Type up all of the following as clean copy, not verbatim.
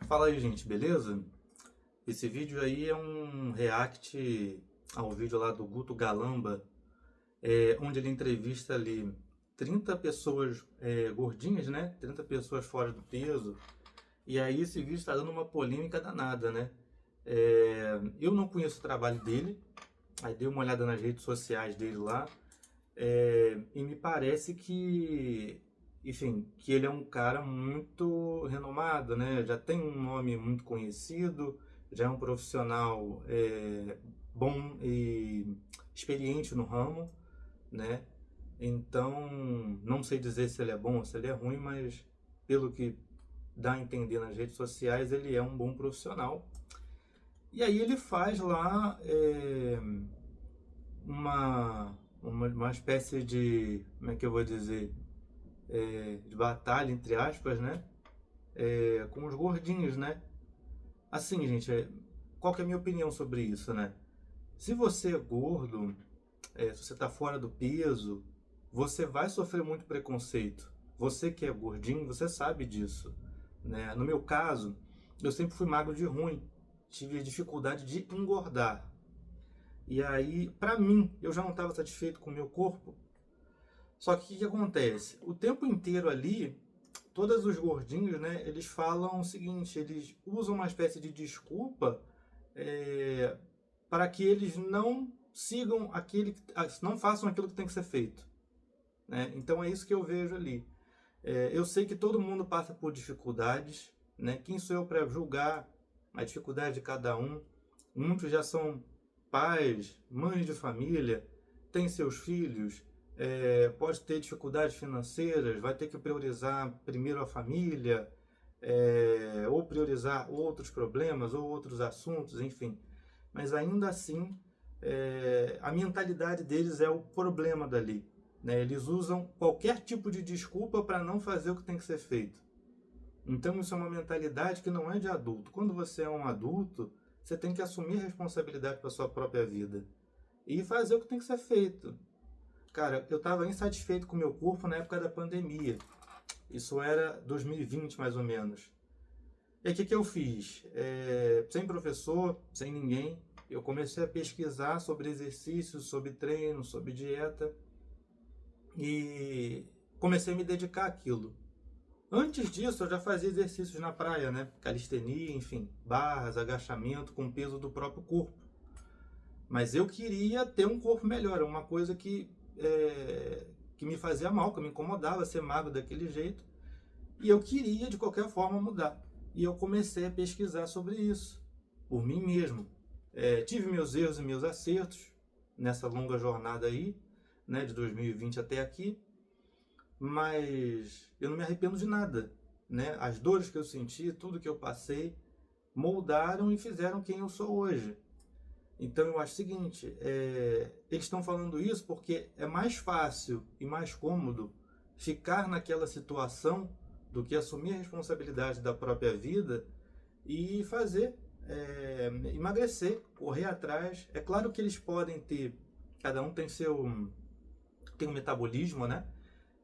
Fala aí, gente, beleza? Esse vídeo aí é um react ao vídeo lá do Guto Galamba, onde ele entrevista ali 30 pessoas gordinhas, né? 30 pessoas fora do peso. E aí esse vídeo está dando uma polêmica danada, né? Eu não conheço o trabalho dele, aí dei uma olhada nas redes sociais dele lá, e me parece que, enfim, que ele é um cara muito renomado, né? Já tem um nome muito conhecido, já é um profissional bom e experiente no ramo, né? Então, não sei dizer se ele é bom ou se ele é ruim, mas pelo que dá a entender nas redes sociais, ele é um bom profissional. E aí ele faz lá uma espécie de, como é que eu vou dizer, de batalha, entre aspas, né? Com os gordinhos, né? Assim, gente, qual que é a minha opinião sobre isso, né? Se você é gordo, se você está fora do peso, você vai sofrer muito preconceito. Você que é gordinho, você sabe disso, né? No meu caso, eu sempre fui magro de ruim, tive dificuldade de engordar. E aí, pra mim, eu já não estava satisfeito com o meu corpo. Só que o que acontece? O tempo inteiro ali, todos os gordinhos, né, eles falam o seguinte, eles usam uma espécie de desculpa é, para que eles não sigam não façam aquilo que tem que ser feito, né? Então é isso que eu vejo ali. Eu sei que todo mundo passa por dificuldades, né? Quem sou eu para julgar a dificuldade de cada um? Muitos já são pais, mães de família, têm seus filhos, pode ter dificuldades financeiras, vai ter que priorizar primeiro a família, ou priorizar outros problemas ou outros assuntos, enfim. Mas ainda assim, a mentalidade deles é o problema dali, né? Eles usam qualquer tipo de desculpa para não fazer o que tem que ser feito. Então isso é uma mentalidade que não é de adulto. Quando você é um adulto, você tem que assumir a responsabilidade pela sua própria vida e fazer o que tem que ser feito. Cara, eu estava insatisfeito com o meu corpo na época da pandemia. Isso era 2020 mais ou menos. E aí o que, que eu fiz? Sem professor, sem ninguém, eu comecei a pesquisar sobre exercícios, sobre treino, sobre dieta e comecei a me dedicar àquilo. Antes disso, eu já fazia exercícios na praia, né? Calistenia, enfim, barras, agachamento com o peso do próprio corpo. Mas eu queria ter um corpo melhor, uma coisa que me fazia mal, que me incomodava ser magro daquele jeito. E eu queria, de qualquer forma, mudar. E eu comecei a pesquisar sobre isso, por mim mesmo. Tive meus erros e meus acertos nessa longa jornada aí, né, de 2020 até aqui, mas eu não me arrependo de nada, né? As dores que eu senti, tudo que eu passei, moldaram e fizeram quem eu sou hoje. Então eu acho o seguinte, eles estão falando isso porque é mais fácil e mais cômodo ficar naquela situação do que assumir a responsabilidade da própria vida e fazer, emagrecer, correr atrás. É claro que eles podem ter, cada um tem um metabolismo, né?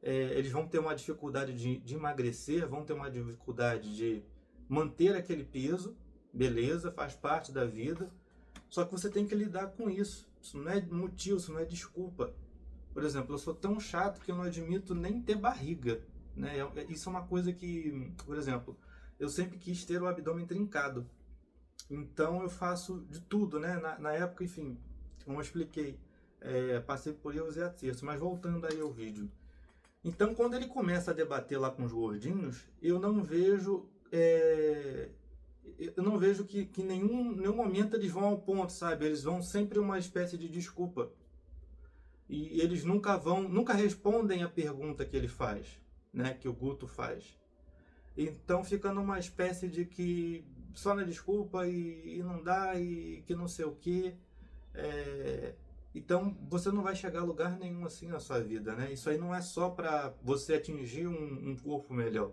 Eles vão ter uma dificuldade de emagrecer, vão ter uma dificuldade de manter aquele peso, beleza, faz parte da vida. Só que você tem que lidar com isso. Isso não é motivo, isso não é desculpa. Por exemplo, eu sou tão chato que eu não admito nem ter barriga, né? Isso é uma coisa que, por exemplo, eu sempre quis ter o abdômen trincado. Então eu faço de tudo, né? Na época, enfim, como eu expliquei, passei por erros e acertos. Mas voltando aí ao vídeo. Então, quando ele começa a debater lá com os gordinhos, eu não vejo que nenhum momento eles vão ao ponto, sabe? Eles vão sempre uma espécie de desculpa. E eles nunca respondem a pergunta que ele faz, né? Que o Guto faz. Então fica numa espécie de que só na desculpa e não dá e que não sei o quê. Então você não vai chegar a lugar nenhum assim na sua vida, né? Isso aí não é só para você atingir um corpo melhor,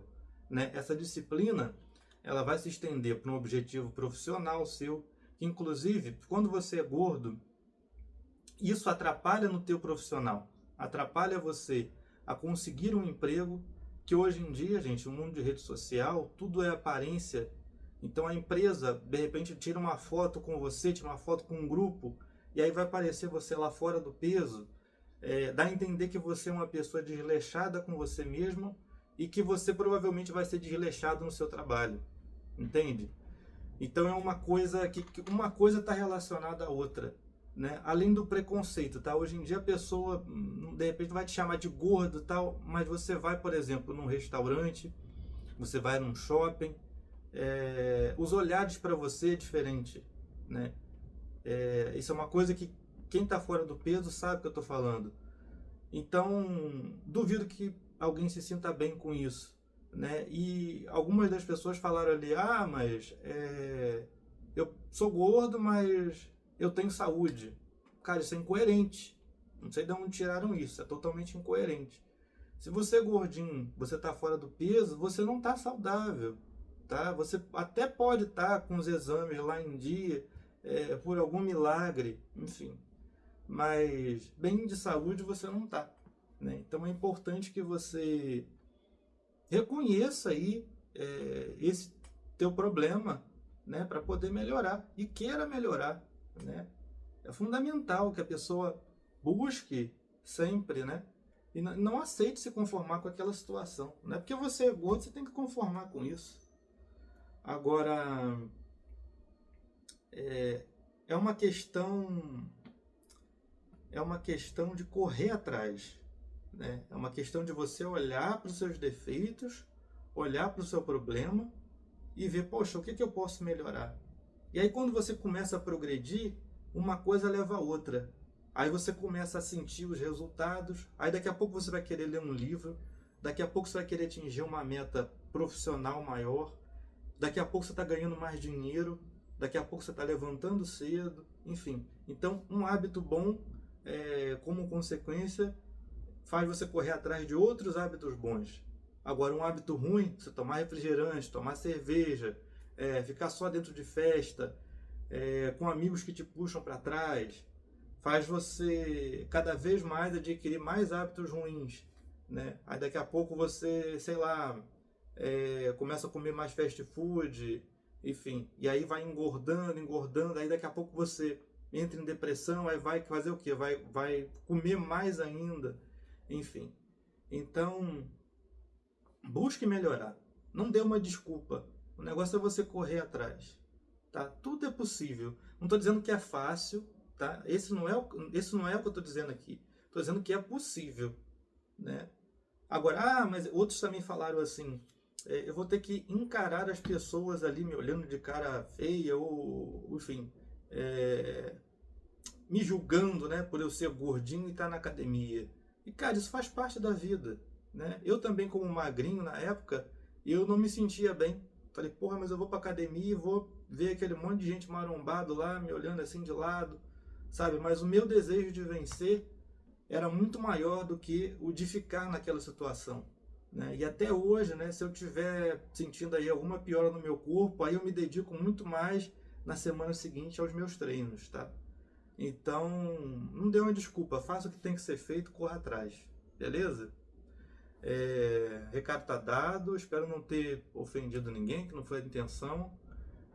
né? Essa disciplina ela vai se estender para um objetivo profissional seu, que inclusive quando você é gordo, isso atrapalha no teu profissional, atrapalha você a conseguir um emprego, que hoje em dia, gente, o mundo de rede social, tudo é aparência, Então a empresa, de repente, tira uma foto com você, tira uma foto com um grupo, e aí vai aparecer você lá fora do peso, dá a entender que você é uma pessoa desleixada com você mesmo e que você provavelmente vai ser desleixado no seu trabalho, entende? Então é uma coisa que uma coisa está relacionada à outra, né? Além do preconceito, tá? Hoje em dia a pessoa de repente vai te chamar de gordo, tal, mas você vai, por exemplo, num restaurante, você vai num shopping, os olhares para você é diferente, né? Isso é uma coisa que quem está fora do peso sabe o que eu estou falando. Então, duvido que alguém se sinta bem com isso, né? E algumas das pessoas falaram ali, mas eu sou gordo, mas eu tenho saúde. Cara, isso é incoerente. Não sei de onde tiraram isso, é totalmente incoerente. Se você é gordinho, você está fora do peso, você não está saudável, tá? Você até pode estar com os exames lá em dia, por algum milagre, enfim. Mas bem de saúde você não está, né? Então é importante que você reconheça aí esse teu problema, né, para poder melhorar e queira melhorar, né? É fundamental que a pessoa busque sempre, né? E não aceite se conformar com aquela situação. Não é porque você é gordo, você tem que conformar com isso. Agora, é uma questão de correr atrás, né? É uma questão de você olhar para os seus defeitos, olhar para o seu problema e ver, poxa, o que eu posso melhorar? E aí quando você começa a progredir, uma coisa leva a outra. Aí você começa a sentir os resultados, aí daqui a pouco você vai querer ler um livro, daqui a pouco você vai querer atingir uma meta profissional maior, daqui a pouco você está ganhando mais dinheiro, daqui a pouco você está levantando cedo, enfim. Então, um hábito bom, como consequência, faz você correr atrás de outros hábitos bons. Agora, um hábito ruim, você tomar refrigerante, tomar cerveja, ficar só dentro de festa, com amigos que te puxam para trás, faz você cada vez mais adquirir mais hábitos ruins, né? Aí daqui a pouco você, sei lá, começa a comer mais fast food, enfim, e aí vai engordando, engordando, aí daqui a pouco você entra em depressão, aí vai fazer o quê? Vai comer mais ainda, enfim. Então, busque melhorar, não dê uma desculpa, o negócio é você correr atrás, tá? Tudo é possível, não estou dizendo que é fácil, tá? Esse não é o que eu estou dizendo aqui, estou dizendo que é possível, né? Agora, mas outros também falaram assim, eu vou ter que encarar as pessoas ali me olhando de cara feia ou, enfim, me julgando, né, por eu ser gordinho e estar na academia. E, cara, isso faz parte da vida, né? Eu também, como magrinho na época, eu não me sentia bem. Falei, porra, mas eu vou pra academia e vou ver aquele monte de gente marombado lá, me olhando assim de lado, sabe? Mas o meu desejo de vencer era muito maior do que o de ficar naquela situação, né? E até hoje, né, se eu estiver sentindo aí alguma piora no meu corpo, aí eu me dedico muito mais na semana seguinte aos meus treinos, tá? Então, não dê uma desculpa, faça o que tem que ser feito, corra atrás, beleza? Recado tá dado, espero não ter ofendido ninguém, que não foi a intenção,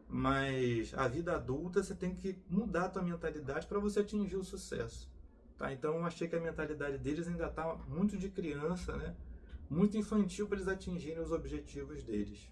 mas a vida adulta você tem que mudar a tua mentalidade para você atingir o sucesso, tá? Então eu achei que a mentalidade deles ainda tá muito de criança, né? Muito infantil para eles atingirem os objetivos deles.